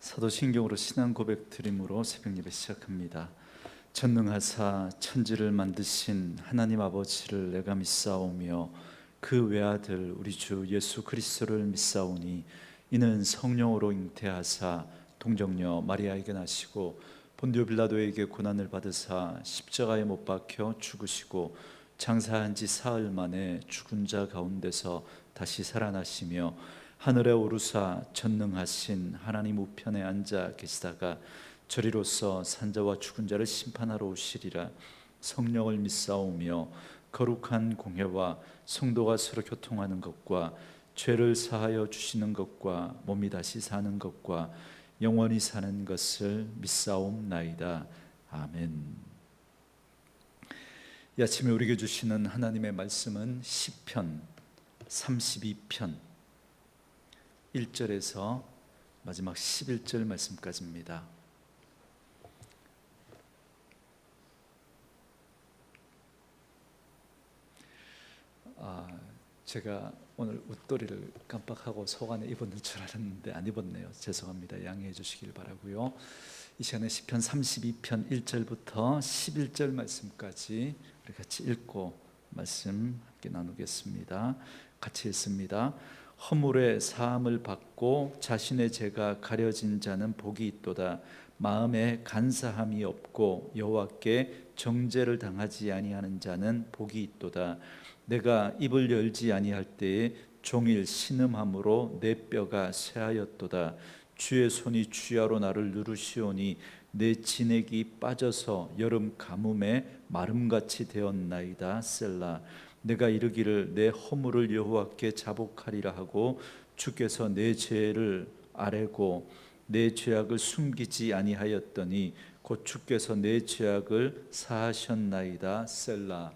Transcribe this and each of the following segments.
사도신경으로 신앙 고백 드림으로 새벽 예배 시작합니다. 전능하사 천지를 만드신 하나님 아버지를 내가 믿사오며 그 외아들 우리 주 예수 그리스도를 믿사오니 이는 성령으로 잉태하사 동정녀 마리아에게 나시고 본디오 빌라도에게 고난을 받으사 십자가에 못 박혀 죽으시고 장사한 지 사흘 만에 죽은 자 가운데서 다시 살아나시며 하늘에 오르사 전능하신 하나님 우편에 앉아 계시다가 저리로서 산자와 죽은 자를 심판하러 오시리라. 성령을 믿사오며 거룩한 공회와 성도가 서로 교통하는 것과 죄를 사하여 주시는 것과 몸이 다시 사는 것과 영원히 사는 것을 믿사옵나이다. 아멘. 이 아침에 우리에게 주시는 하나님의 말씀은 시편 32편 1절에서 마지막 11절 말씀까지입니다. 제가 오늘 웃도리를 깜빡하고 속 안에 입었는 줄 알았는데 안 입었네요. 죄송합니다. 양해해 주시길 바라고요. 이 시간에 시편 32편 1절부터 11절 말씀까지 우리 같이 읽고 말씀 함께 나누겠습니다. 같이 읽습니다. 허물의 사함을 받고 자신의 죄가 가려진 자는 복이 있도다. 마음에 간사함이 없고 여호와께 정죄를 당하지 아니하는 자는 복이 있도다. 내가 입을 열지 아니할 때에 종일 신음함으로 내 뼈가 쇠하였도다. 주의 손이 주야로 나를 누르시오니 내 진액이 빠져서 여름 가뭄에 마름같이 되었나이다. 셀라. 내가 이르기를 내 허물을 여호와께 자복하리라 하고 주께서 내 죄를 아뢰고 내 죄악을 숨기지 아니하였더니 곧 주께서 내 죄악을 사하셨나이다. 셀라.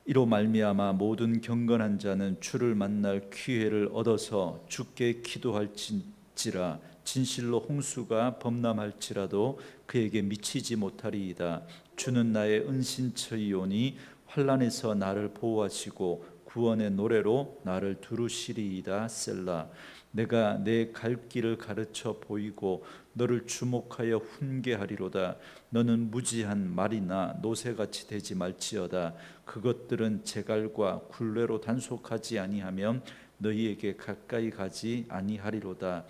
이로 말미암아 모든 경건한 자는 주를 만날 기회를 얻어서 주께 기도할지라. 진실로 홍수가 범람할지라도 그에게 미치지 못하리이다. 주는 나의 은신처이오니 환난에서 나를 보호하시고 구원의 노래로 나를 두루시리이다. 셀라. 내가 내 갈 길을 가르쳐 보이고 너를 주목하여 훈계하리로다. 너는 무지한 말이나 노새같이 되지 말지어다. 그것들은 제갈과 굴레로 단속하지 아니하면 너희에게 가까이 가지 아니하리로다.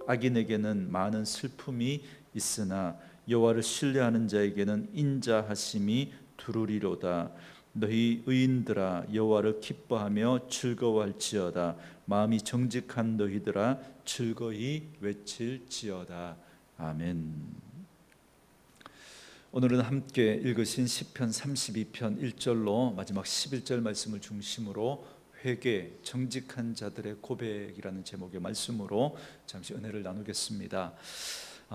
악인에게는 많은 슬픔이 있으나 여호와를 신뢰하는 자에게는 인자하심이 두루리로다. 너희 의인들아 여호와를 기뻐하며 즐거워할지어다. 마음이 정직한 너희들아 즐거이 외칠지어다. 아멘. 오늘은 함께 읽으신 시편 32편 1절로 마지막 11절 말씀을 중심으로 회개, 정직한 자들의 고백이라는 제목의 말씀으로 잠시 은혜를 나누겠습니다.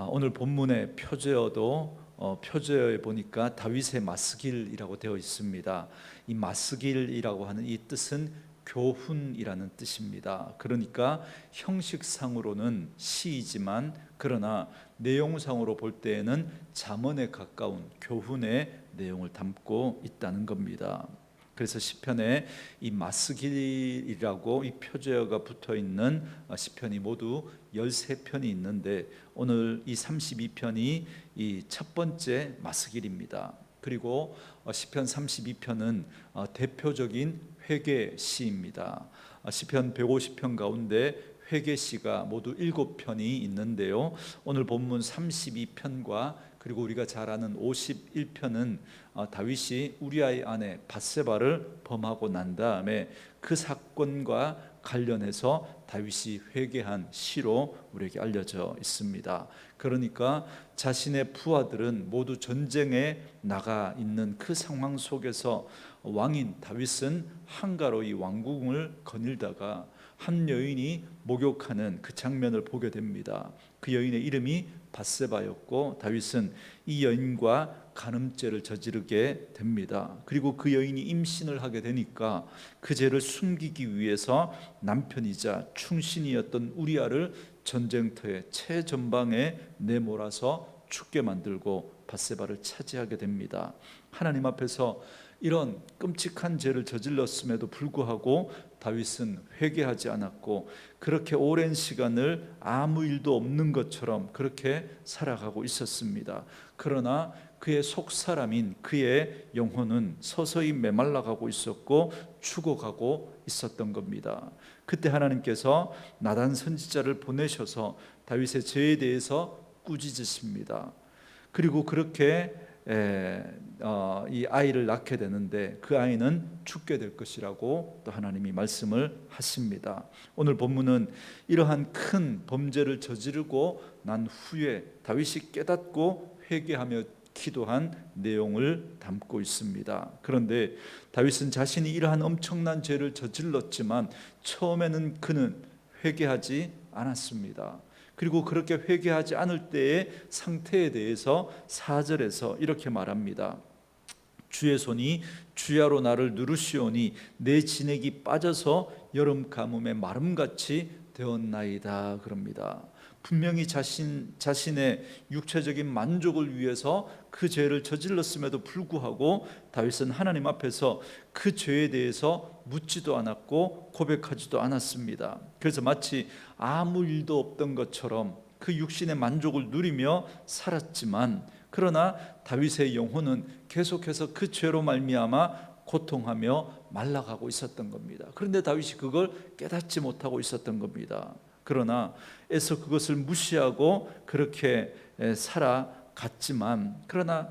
오늘 본문의 표제어도 표제어에 보니까 다윗의 마스길이라고 되어 있습니다. 이 마스길이라고 하는 이 뜻은 교훈이라는 뜻입니다. 그러니까 형식상으로는 시이지만 그러나 내용상으로 볼 때에는 잠언에 가까운 교훈의 내용을 담고 있다는 겁니다. 그래서 시편에 이 마스길이라고 이 표제어가 붙어 있는 시편이 모두 13편이 있는데 오늘 이 32편이 이 첫 번째 마스길입니다. 그리고 시편 32편은 대표적인 회개 시입니다. 시편 150편 가운데 회개 시가 모두 7편이 있는데요. 오늘 본문 32편과 그리고 우리가 잘 아는 51편은 다윗이 우리아의 아내 밧세바를 범하고 난 다음에 그 사건과 관련해서 다윗이 회개한 시로 우리에게 알려져 있습니다. 그러니까 자신의 부하들은 모두 전쟁에 나가 있는 그 상황 속에서 왕인 다윗은 한가로 이 왕궁을 거닐다가 한 여인이 목욕하는 그 장면을 보게 됩니다. 그 여인의 이름이 밧세바였고 다윗은 이 여인과 간음죄를 저지르게 됩니다. 그리고 그 여인이 임신을 하게 되니까 그 죄를 숨기기 위해서 남편이자 충신이었던 우리아를 전쟁터의 최전방에 내몰아서 죽게 만들고 밧세바를 차지하게 됩니다. 하나님 앞에서 이런 끔찍한 죄를 저질렀음에도 불구하고 다윗은 회개하지 않았고 그렇게 오랜 시간을 아무 일도 없는 것처럼 그렇게 살아가고 있었습니다. 그러나 그의 속사람인 그의 영혼은 서서히 메말라가고 있었고 죽어가고 있었던 겁니다. 그때 하나님께서 나단 선지자를 보내셔서 다윗의 죄에 대해서 꾸짖으십니다. 그리고 그렇게 이 아이를 낳게 되는데 그 아이는 죽게 될 것이라고 또 하나님이 말씀을 하십니다. 오늘 본문은 이러한 큰 범죄를 저지르고 난 후에 다윗이 깨닫고 회개하며 기도한 내용을 담고 있습니다. 그런데 다윗은 자신이 이러한 엄청난 죄를 저질렀지만 처음에는 그는 회개하지 않았습니다. 그리고 그렇게 회개하지 않을 때의 상태에 대해서 4절에서 이렇게 말합니다. 주의 손이 주야로 나를 누르시오니 내 진액이 빠져서 여름 가뭄에 마름같이 되었나이다 그럽니다. 분명히 자신의 육체적인 만족을 위해서 그 죄를 저질렀음에도 불구하고 다윗은 하나님 앞에서 그 죄에 대해서 묻지도 않았고 고백하지도 않았습니다. 그래서 마치 아무 일도 없던 것처럼 그 육신의 만족을 누리며 살았지만 그러나 다윗의 영혼은 계속해서 그 죄로 말미암아 고통하며 말라가고 있었던 겁니다. 그런데 다윗이 그걸 깨닫지 못하고 있었던 겁니다. 그러나 애써 그것을 무시하고 그렇게 살아갔지만 그러나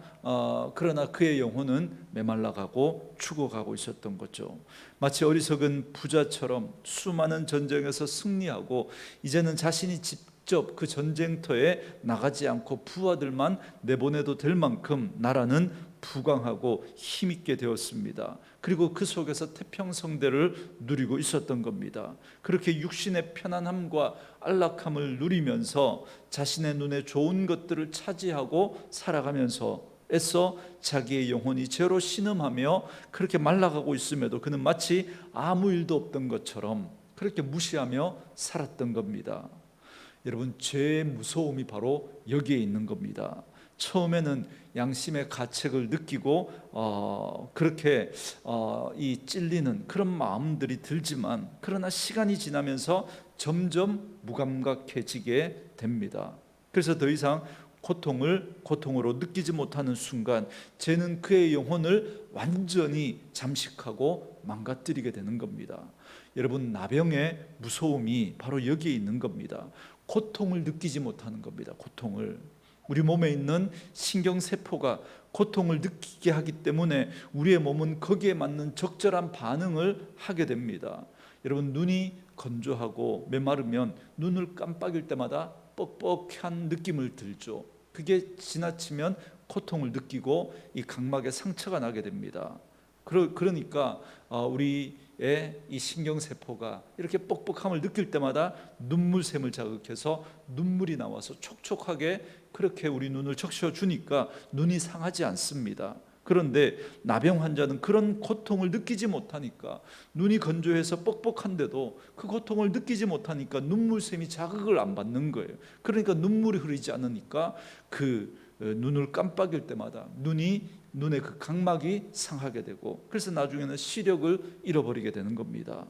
그의 영혼은 메말라가고 죽어가고 있었던 거죠. 마치 어리석은 부자처럼 수많은 전쟁에서 승리하고 이제는 자신이 직접 그 전쟁터에 나가지 않고 부하들만 내보내도 될 만큼 나라는 부강하고 힘있게 되었습니다. 그리고 그 속에서 태평성대를 누리고 있었던 겁니다. 그렇게 육신의 편안함과 안락함을 누리면서 자신의 눈에 좋은 것들을 차지하고 살아가면서 애써 자기의 영혼이 죄로 신음하며 그렇게 말라가고 있음에도 그는 마치 아무 일도 없던 것처럼 그렇게 무시하며 살았던 겁니다. 여러분, 죄의 무서움이 바로 여기에 있는 겁니다. 처음에는 양심의 가책을 느끼고 그렇게 이 찔리는 그런 마음들이 들지만 그러나 시간이 지나면서 점점 무감각해지게 됩니다. 그래서 더 이상 고통을 고통으로 느끼지 못하는 순간 죄는 그의 영혼을 완전히 잠식하고 망가뜨리게 되는 겁니다. 여러분, 나병의 무서움이 바로 여기에 있는 겁니다. 고통을 느끼지 못하는 겁니다. 고통을. 우리 몸에 있는 신경세포가 고통을 느끼게 하기 때문에 우리의 몸은 거기에 맞는 적절한 반응을 하게 됩니다. 여러분, 눈이 건조하고 메마르면 눈을 깜빡일 때마다 뻑뻑한 느낌을 들죠. 그게 지나치면 고통을 느끼고 이 각막에 상처가 나게 됩니다. 그러니까 우리의 이 신경세포가 이렇게 뻑뻑함을 느낄 때마다 눈물샘을 자극해서 눈물이 나와서 촉촉하게 그렇게 우리 눈을 적셔주니까 눈이 상하지 않습니다. 그런데 나병 환자는 그런 고통을 느끼지 못하니까 눈이 건조해서 뻑뻑한데도 그 고통을 느끼지 못하니까 눈물샘이 자극을 안 받는 거예요. 그러니까 눈물이 흐르지 않으니까 그 눈을 깜빡일 때마다 눈의 그 각막이 상하게 되고 그래서 나중에는 시력을 잃어버리게 되는 겁니다.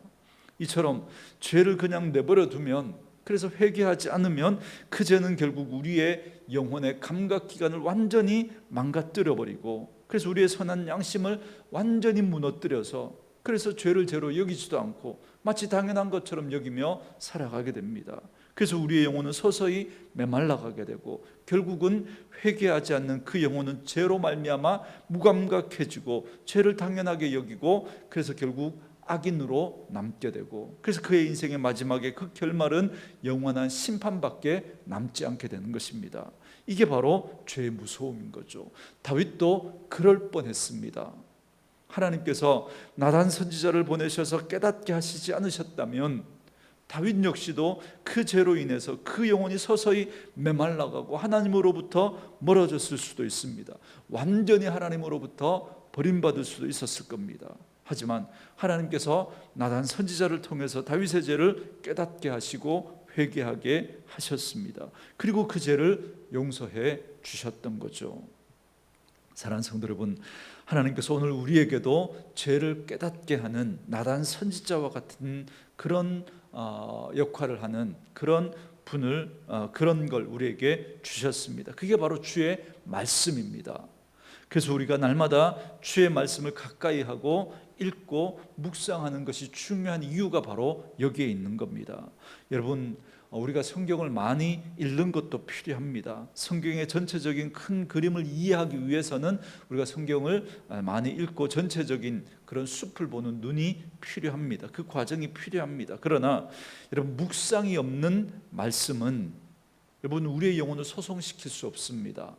이처럼 죄를 그냥 내버려 두면 그래서 회개하지 않으면 그 죄는 결국 우리의 영혼의 감각기관을 완전히 망가뜨려 버리고 그래서 우리의 선한 양심을 완전히 무너뜨려서 그래서 죄를 죄로 여기지도 않고 마치 당연한 것처럼 여기며 살아가게 됩니다. 그래서 우리의 영혼은 서서히 메말라가게 되고 결국은 회개하지 않는 그 영혼은 죄로 말미암아 무감각해지고 죄를 당연하게 여기고 그래서 결국 악인으로 남게 되고 그래서 그의 인생의 마지막에 그 결말은 영원한 심판밖에 남지 않게 되는 것입니다. 이게 바로 죄의 무서움인 거죠. 다윗도 그럴 뻔했습니다. 하나님께서 나단 선지자를 보내셔서 깨닫게 하시지 않으셨다면 다윗 역시도 그 죄로 인해서 그 영혼이 서서히 메말라가고 하나님으로부터 멀어졌을 수도 있습니다. 완전히 하나님으로부터 버림받을 수도 있었을 겁니다. 하지만 하나님께서 나단 선지자를 통해서 다윗의 죄를 깨닫게 하시고 회개하게 하셨습니다. 그리고 그 죄를 용서해 주셨던 거죠. 사랑하는 성도 여러분, 하나님께서 오늘 우리에게도 죄를 깨닫게 하는 나단 선지자와 같은 그런 역할을 하는 그런 분을 그런 걸 우리에게 주셨습니다. 그게 바로 주의 말씀입니다. 그래서 우리가 날마다 주의 말씀을 가까이 하고 읽고 묵상하는 것이 중요한 이유가 바로 여기에 있는 겁니다. 여러분, 우리가 성경을 많이 읽는 것도 필요합니다. 성경의 전체적인 큰 그림을 이해하기 위해서는 우리가 성경을 많이 읽고 전체적인 그런 숲을 보는 눈이 필요합니다. 그 과정이 필요합니다. 그러나 여러분, 묵상이 없는 말씀은 여러분 우리의 영혼을 소송시킬 수 없습니다.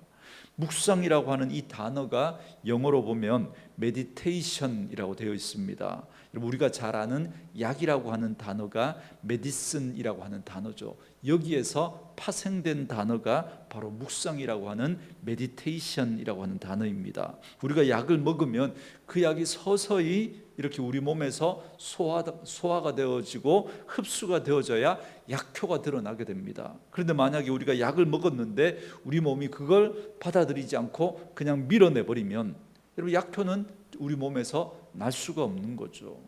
묵상이라고 하는 이 단어가 영어로 보면 메디테이션이라고 되어 있습니다. 우리가 잘 아는 약이라고 하는 단어가 메디슨이라고 하는 단어죠. 여기에서 파생된 단어가 바로 묵상이라고 하는 메디테이션이라고 하는 단어입니다. 우리가 약을 먹으면 그 약이 서서히 이렇게 우리 몸에서 소화가 되어지고 흡수가 되어져야 약효가 드러나게 됩니다. 그런데 만약에 우리가 약을 먹었는데 우리 몸이 그걸 받아들이지 않고 그냥 밀어내버리면 여러분, 약효는 우리 몸에서 날 수가 없는 거죠.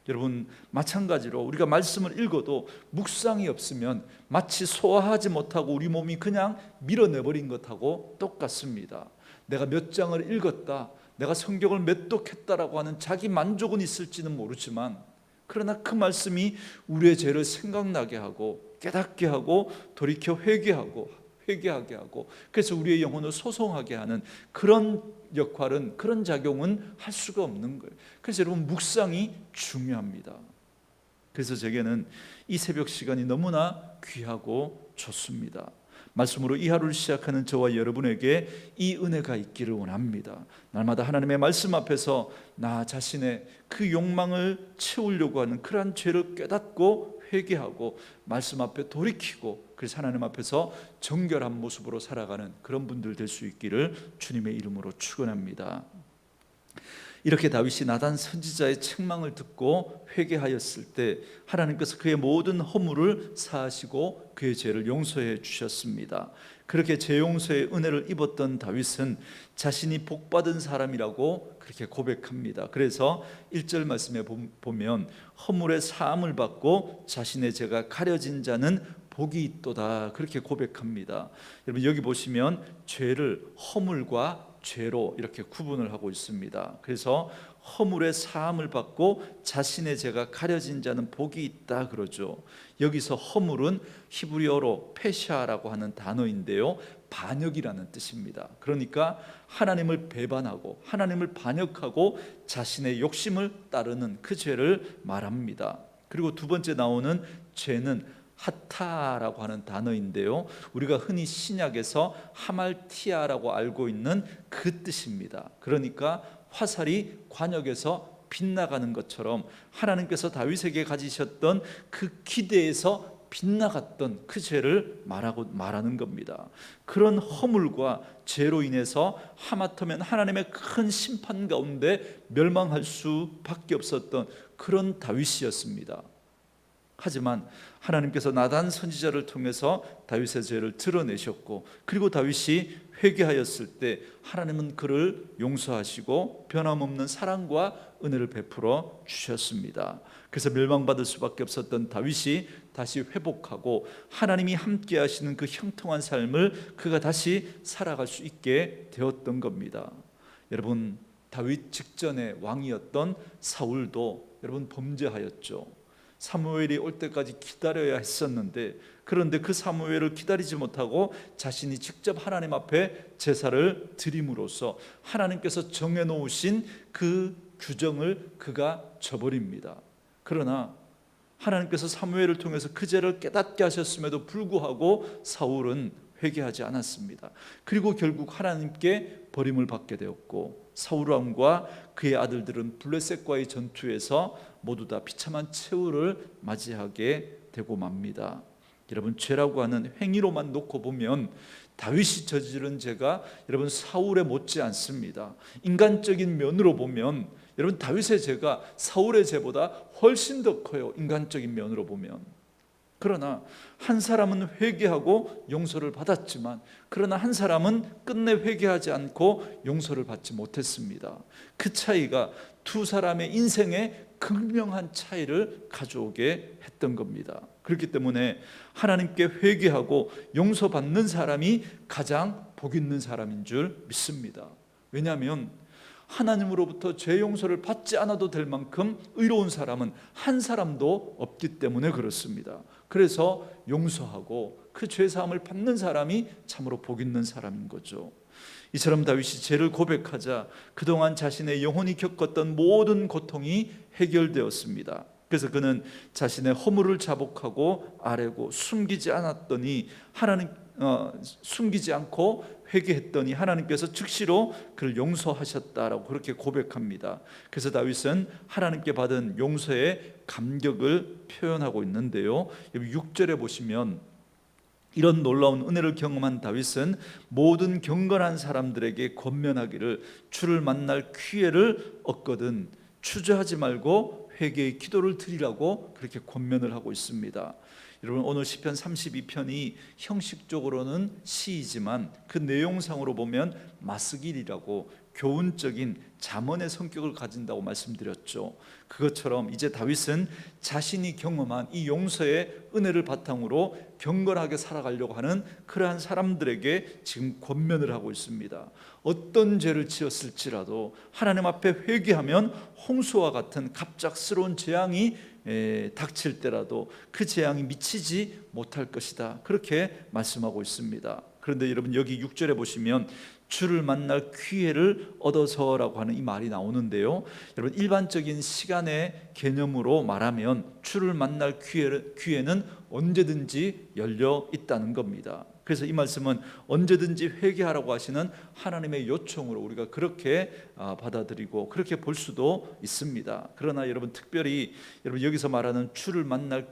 여러분, 마찬가지로 우리가 말씀을 읽어도 묵상이 없으면 마치 소화하지 못하고 우리 몸이 그냥 밀어내버린 것하고 똑같습니다. 내가 몇 장을 읽었다, 내가 성경을 맺독했다라고 하는 자기 만족은 있을지는 모르지만, 그러나 그 말씀이 우리의 죄를 생각나게 하고 깨닫게 하고 돌이켜 회개하게 하고 그래서 우리의 영혼을 소송하게 하는 그런 역할은, 그런 작용은 할 수가 없는 거예요. 그래서 여러분, 묵상이 중요합니다. 그래서 제게는 이 새벽 시간이 너무나 귀하고 좋습니다. 말씀으로 이 하루를 시작하는 저와 여러분에게 이 은혜가 있기를 원합니다. 날마다 하나님의 말씀 앞에서 나 자신의 그 욕망을 채우려고 하는 그러한 죄를 깨닫고 회개하고 말씀 앞에 돌이키고, 그래서 하나님 앞에서 정결한 모습으로 살아가는 그런 분들 될 수 있기를 주님의 이름으로 축원합니다. 이렇게 다윗이 나단 선지자의 책망을 듣고 회개하였을 때 하나님께서 그의 모든 허물을 사하시고 그의 죄를 용서해 주셨습니다. 그렇게 죄 용서의 은혜를 입었던 다윗은 자신이 복받은 사람이라고 그렇게 고백합니다. 그래서 1절 말씀에 보면 허물의 사함을 받고 자신의 죄가 가려진 자는 복이 있도다, 그렇게 고백합니다. 여러분, 여기 보시면 죄를 허물과 죄로 이렇게 구분을 하고 있습니다. 그래서 허물의 사함을 받고 자신의 죄가 가려진 자는 복이 있다 그러죠. 여기서 허물은 히브리어로 페샤라고 하는 단어인데요, 반역이라는 뜻입니다. 그러니까 하나님을 배반하고 하나님을 반역하고 자신의 욕심을 따르는 그 죄를 말합니다. 그리고 두 번째 나오는 죄는 하타라고 하는 단어인데요, 우리가 흔히 신약에서 하말티아라고 알고 있는 그 뜻입니다. 그러니까 화살이 관역에서 빗나가는 것처럼 하나님께서 다윗에게 가지셨던 그 기대에서 빗나갔던 그 죄를 말하는 겁니다. 그런 허물과 죄로 인해서 하마터면 하나님의 큰 심판 가운데 멸망할 수밖에 없었던 그런 다윗이었습니다. 하지만 하나님께서 나단 선지자를 통해서 다윗의 죄를 드러내셨고, 그리고 다윗이 회개하였을 때 하나님은 그를 용서하시고 변함없는 사랑과 은혜를 베풀어 주셨습니다. 그래서 멸망받을 수밖에 없었던 다윗이 다시 회복하고 하나님이 함께 하시는 그 형통한 삶을 그가 다시 살아갈 수 있게 되었던 겁니다. 여러분, 다윗 직전의 왕이었던 사울도 여러분 범죄하였죠. 사무엘이 올 때까지 기다려야 했었는데, 그런데 그 사무엘을 기다리지 못하고 자신이 직접 하나님 앞에 제사를 드림으로써 하나님께서 정해놓으신 그 규정을 그가 저버립니다. 그러나 하나님께서 사무엘을 통해서 그 죄를 깨닫게 하셨음에도 불구하고 사울은 회개하지 않았습니다. 그리고 결국 하나님께 버림을 받게 되었고, 사울 왕과 그의 아들들은 블레셋과의 전투에서 모두 다 비참한 최후를 맞이하게 되고 맙니다. 여러분, 죄라고 하는 행위로만 놓고 보면 다윗이 저지른 죄가 여러분 사울에 못지 않습니다. 인간적인 면으로 보면 여러분 다윗의 죄가 사울의 죄보다 훨씬 더 커요. 인간적인 면으로 보면. 그러나 한 사람은 회개하고 용서를 받았지만, 그러나 한 사람은 끝내 회개하지 않고 용서를 받지 못했습니다. 그 차이가 두 사람의 인생에 극명한 차이를 가져오게 했던 겁니다. 그렇기 때문에 하나님께 회개하고 용서받는 사람이 가장 복 있는 사람인 줄 믿습니다. 왜냐하면 하나님으로부터 죄 용서를 받지 않아도 될 만큼 의로운 사람은 한 사람도 없기 때문에 그렇습니다. 그래서 용서하고 그 죄 사함을 받는 사람이 참으로 복 있는 사람인 거죠. 이처럼 다윗이 죄를 고백하자 그동안 자신의 영혼이 겪었던 모든 고통이 해결되었습니다. 그래서 그는 자신의 허물을 자복하고 아뢰고 숨기지 않고 회개했더니 하나님께서 즉시로 그를 용서하셨다라고 그렇게 고백합니다. 그래서 다윗은 하나님께 받은 용서의 감격을 표현하고 있는데요, 6절에 보시면 이런 놀라운 은혜를 경험한 다윗은 모든 경건한 사람들에게 권면하기를 주를 만날 기회를 얻거든 주저하지 말고 회개의 기도를 드리라고 그렇게 권면을 하고 있습니다. 여러분, 오늘 시편 32편이 형식적으로는 시이지만 그 내용상으로 보면 마스길이라고 교훈적인 잠언의 성격을 가진다고 말씀드렸죠. 그것처럼 이제 다윗은 자신이 경험한 이 용서의 은혜를 바탕으로 경건하게 살아가려고 하는 그러한 사람들에게 지금 권면을 하고 있습니다. 어떤 죄를 지었을지라도 하나님 앞에 회개하면 홍수와 같은 갑작스러운 재앙이 닥칠 때라도 그 재앙이 미치지 못할 것이다, 그렇게 말씀하고 있습니다. 그런데 여러분, 여기 6절에 보시면 주를 만날 기회를 얻어서라고 하는 이 말이 나오는데요, 여러분, 일반적인 시간의 개념으로 말하면 주를 만날 기회는 언제든지 열려 있다는 겁니다. 그래서 이 말씀은 언제든지 회개하라고 하시는 하나님의 요청으로 우리가 그렇게 받아들이고 그렇게 볼 수도 있습니다. 그러나 여러분, 특별히 여러분 여기서 말하는 주를 만날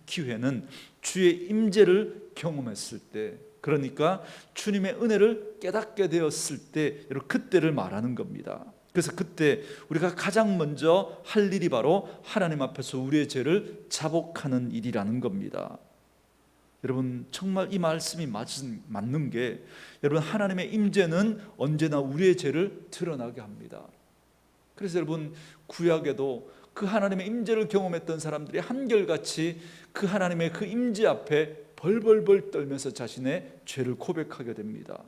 기회는 주의 임재를 경험했을 때, 그러니까 주님의 은혜를 깨닫게 되었을 때, 여러분 그때를 말하는 겁니다. 그래서 그때 우리가 가장 먼저 할 일이 바로 하나님 앞에서 우리의 죄를 자복하는 일이라는 겁니다. 여러분, 정말 이 말씀이 맞는 게, 여러분 하나님의 임재는 언제나 우리의 죄를 드러나게 합니다. 그래서 여러분, 구약에도 그 하나님의 임재를 경험했던 사람들이 한결같이 그 하나님의 그 임재 앞에 벌벌벌 떨면서 자신의 죄를 고백하게 됩니다.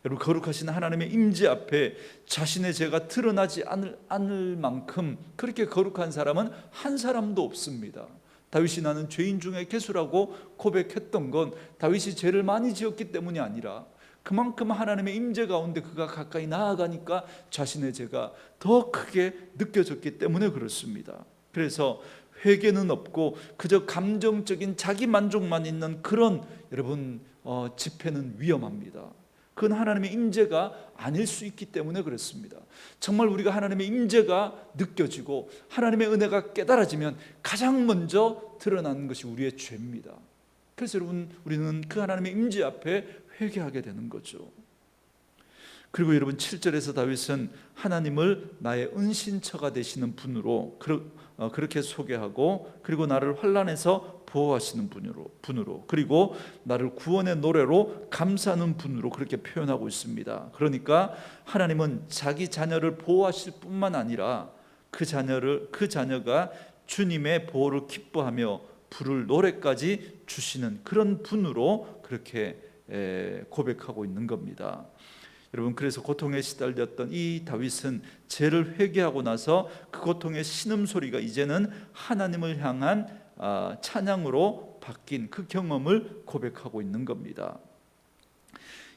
여러분, 거룩하신 하나님의 임재 앞에 자신의 죄가 드러나지 않을 만큼 그렇게 거룩한 사람은 한 사람도 없습니다. 다윗이 나는 죄인 중에 괴수라고 고백했던 건 다윗이 죄를 많이 지었기 때문이 아니라 그만큼 하나님의 임재 가운데 그가 가까이 나아가니까 자신의 죄가 더 크게 느껴졌기 때문에 그렇습니다. 그래서 회개는 없고 그저 감정적인 자기 만족만 있는 그런 여러분 집회는 위험합니다. 그건 하나님의 임재가 아닐 수 있기 때문에 그렇습니다. 정말 우리가 하나님의 임재가 느껴지고 하나님의 은혜가 깨달아지면 가장 먼저 드러나는 것이 우리의 죄입니다. 그래서 여러분, 우리는 그 하나님의 임재 앞에 회개하게 되는 거죠. 그리고 여러분, 7절에서 다윗은 하나님을 나의 은신처가 되시는 분으로 그렇게 소개하고, 그리고 나를 환난에서 보호하시는 분으로, 그리고 나를 구원의 노래로 감사하는 분으로 그렇게 표현하고 있습니다. 그러니까 하나님은 자기 자녀를 보호하실 뿐만 아니라 그 자녀가 주님의 보호를 기뻐하며 부를 노래까지 주시는 그런 분으로 그렇게 고백하고 있는 겁니다. 여러분, 그래서 고통에 시달렸던 이 다윗은 죄를 회개하고 나서 그 고통의 신음소리가 이제는 하나님을 향한 찬양으로 바뀐 그 경험을 고백하고 있는 겁니다.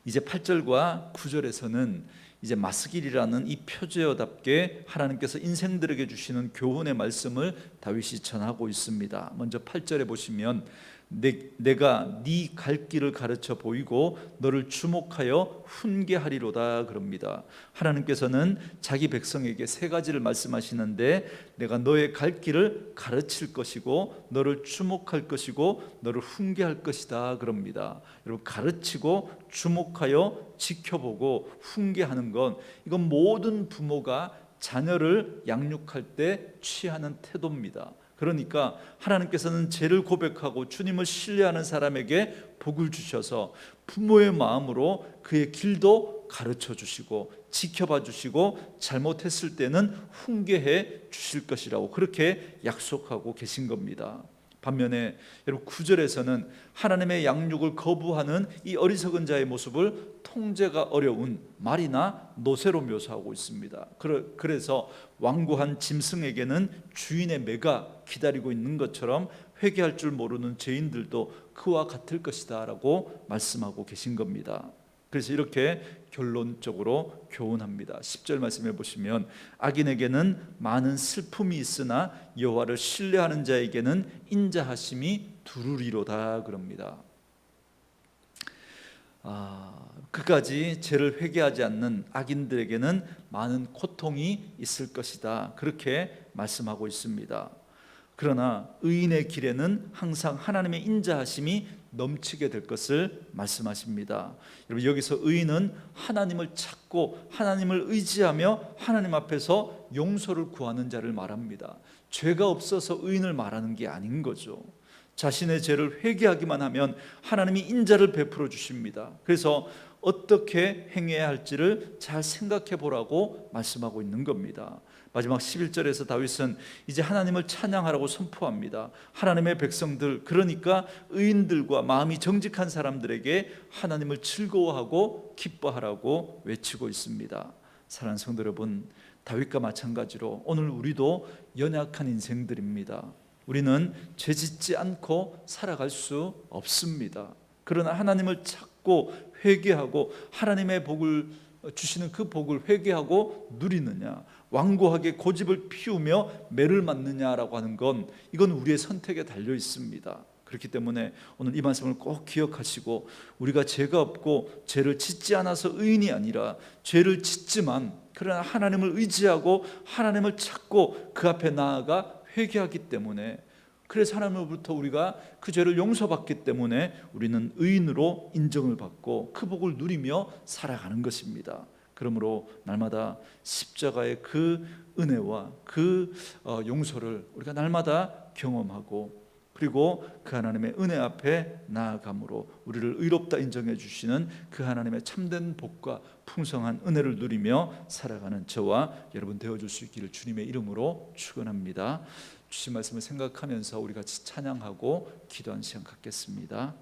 이제 8절과 9절에서는 이제 마스길이라는 이 표제어답게 하나님께서 인생들에게 주시는 교훈의 말씀을 다윗이 전하고 있습니다. 먼저 8절에 보시면 내가 네 갈 길을 가르쳐 보이고 너를 주목하여 훈계하리로다 그럽니다. 하나님께서는 자기 백성에게 세 가지를 말씀하시는데, 내가 너의 갈 길을 가르칠 것이고 너를 주목할 것이고 너를 훈계할 것이다 그럽니다. 여러분, 가르치고 주목하여 지켜보고 훈계하는 건, 이건 모든 부모가 자녀를 양육할 때 취하는 태도입니다. 그러니까 하나님께서는 죄를 고백하고 주님을 신뢰하는 사람에게 복을 주셔서 부모의 마음으로 그의 길도 가르쳐 주시고 지켜봐 주시고 잘못했을 때는 훈계해 주실 것이라고 그렇게 약속하고 계신 겁니다. 반면에 여러분 9절에서는 하나님의 양육을 거부하는 이 어리석은 자의 모습을 통제가 어려운 말이나 노새로 묘사하고 있습니다. 그래서 완고한 짐승에게는 주인의 매가 기다리고 있는 것처럼 회개할 줄 모르는 죄인들도 그와 같을 것이다 라고 말씀하고 계신 겁니다. 그래서 이렇게 결론적으로 교훈합니다. 10절 말씀해 보시면 악인에게는 많은 슬픔이 있으나 여호와를 신뢰하는 자에게는 인자하심이 두루리로다 그럽니다. 그까지 죄를 회개하지 않는 악인들에게는 많은 고통이 있을 것이다 그렇게 말씀하고 있습니다. 그러나 의인의 길에는 항상 하나님의 인자하심이 넘치게 될 것을 말씀하십니다. 여러분 여기서 의인은 하나님을 찾고 하나님을 의지하며 하나님 앞에서 용서를 구하는 자를 말합니다. 죄가 없어서 의인을 말하는 게 아닌 거죠. 자신의 죄를 회개하기만 하면 하나님이 인자를 베풀어 주십니다. 그래서 어떻게 행해야 할지를 잘 생각해 보라고 말씀하고 있는 겁니다. 마지막 11절에서 다윗은 이제 하나님을 찬양하라고 선포합니다. 하나님의 백성들, 그러니까 의인들과 마음이 정직한 사람들에게 하나님을 즐거워하고 기뻐하라고 외치고 있습니다. 사랑하는 성도 여러분, 다윗과 마찬가지로 오늘 우리도 연약한 인생들입니다. 우리는 죄짓지 않고 살아갈 수 없습니다. 그러나 하나님을 찾고 회개하고 하나님의 복을 주시는 그 복을 회개하고 누리느냐, 완고하게 고집을 피우며 매를 맞느냐라고 하는 건 이건 우리의 선택에 달려 있습니다. 그렇기 때문에 오늘 이 말씀을 꼭 기억하시고, 우리가 죄가 없고 죄를 짓지 않아서 의인이 아니라 죄를 짓지만 그러나 하나님을 의지하고 하나님을 찾고 그 앞에 나아가 회개하기 때문에, 그래서 하나님으로부터 우리가 그 죄를 용서받기 때문에 우리는 의인으로 인정을 받고 그 복을 누리며 살아가는 것입니다. 그러므로 날마다 십자가의 그 은혜와 그 용서를 우리가 날마다 경험하고, 그리고 그 하나님의 은혜 앞에 나아감으로 우리를 의롭다 인정해 주시는 그 하나님의 참된 복과 풍성한 은혜를 누리며 살아가는 저와 여러분 되어줄 수 있기를 주님의 이름으로 축원합니다. 주신 말씀을 생각하면서 우리 같이 찬양하고 기도한 시간 갖겠습니다.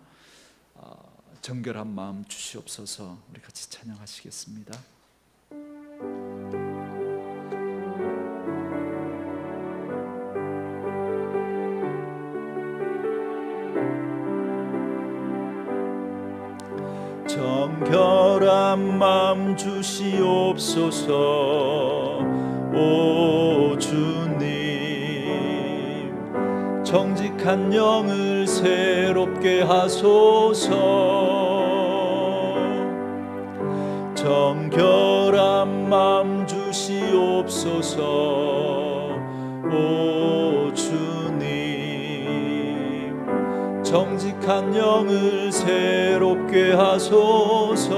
정결한 마음 주시옵소서. 우리 같이 찬양하시겠습니다. 정결한 마음 주시옵소서. 오 주님, 정직한 영을 새롭게 하소서. 정결한 마음 주시옵소서. 오 주님, 정직한 영을 새롭게 하소서.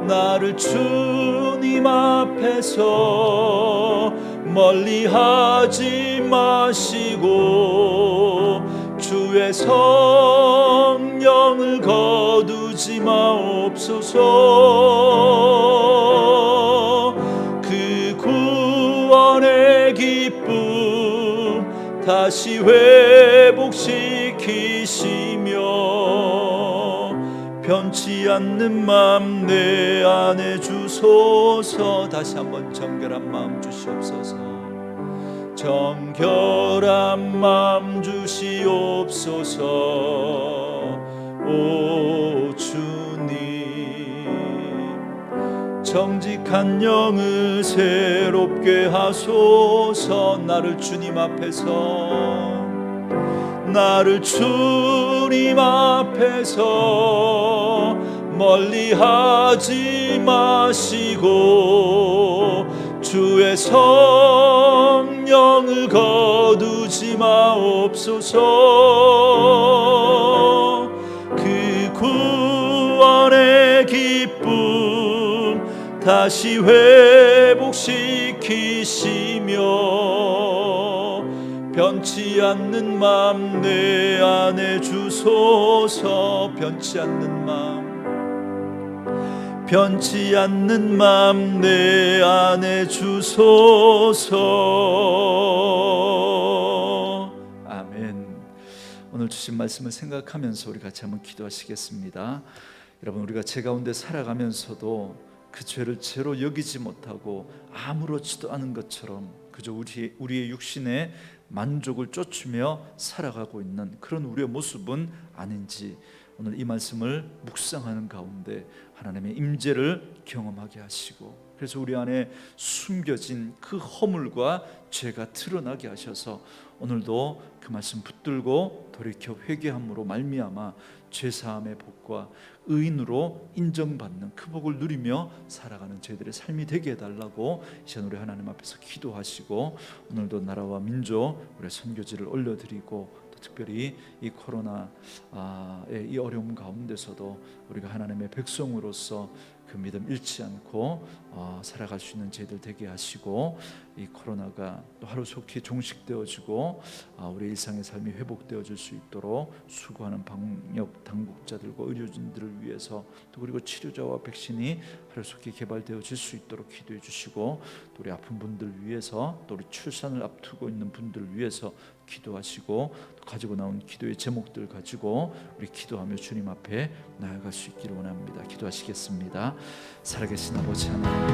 나를 주님 앞에서 멀리하지 마시고 주의 성령을 거두지 마옵소서. 그 구원의 기쁨 다시 회복시키시며 변치 않는 마음 내 안에 주소서. 다시 한번 정결한 마음 주시옵소서. 정결한 마음 주시옵소서. 오 주님, 정직한 영을 새롭게 하소서. 나를 주님 앞에서, 나를 주님 앞에서 멀리하지 마시고 주의 성령을 거두지 마옵소서. 그 구원의 기쁨 다시 회복시키시며 변치 않는 마음 내 안에 주소서. 변치 않는 마음, 변치 않는 마음 내 안에 주소서. 아멘. 오늘 주신 말씀을 생각하면서 우리 같이 한번 기도하시겠습니다. 여러분, 우리가 제 가운데 살아가면서도 그 죄를 죄로 여기지 못하고 아무렇지도 않은 것처럼 그저 우리의 육신의 만족을 쫓으며 살아가고 있는 그런 우리의 모습은 아닌지 오늘 이 말씀을 묵상하는 가운데 하나님의 임재를 경험하게 하시고, 그래서 우리 안에 숨겨진 그 허물과 죄가 드러나게 하셔서 오늘도 그 말씀 붙들고 돌이켜 회개함으로 말미암아 죄사함의 복과 의인으로 인정받는 그 복을 누리며 살아가는 저희들의 삶이 되게 해달라고 이제는 우리 하나님 앞에서 기도하시고, 오늘도 나라와 민족 우리의 선교지를 올려드리고, 또 특별히 이 코로나의 이 어려움 가운데서도 우리가 하나님의 백성으로서 그 믿음 잃지 않고 살아갈 수 있는 저희들 되게 하시고, 이 코로나가 또 하루속히 종식되어지고 우리 일상의 삶이 회복되어질 수 있도록 수고하는 방역 당국자들과 의료진들을 위해서, 또 그리고 치료자와 백신이 하루속히 개발되어질 수 있도록 기도해 주시고, 또 우리 아픈 분들 위해서, 또 우리 출산을 앞두고 있는 분들을 위해서 기도하시고, 또 가지고 나온 기도의 제목들 가지고 우리 기도하며 주님 앞에 나아갈 수 있기를 원합니다. 기도하시겠습니다. 살아계신 아버지 하나님,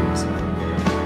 감사합니다.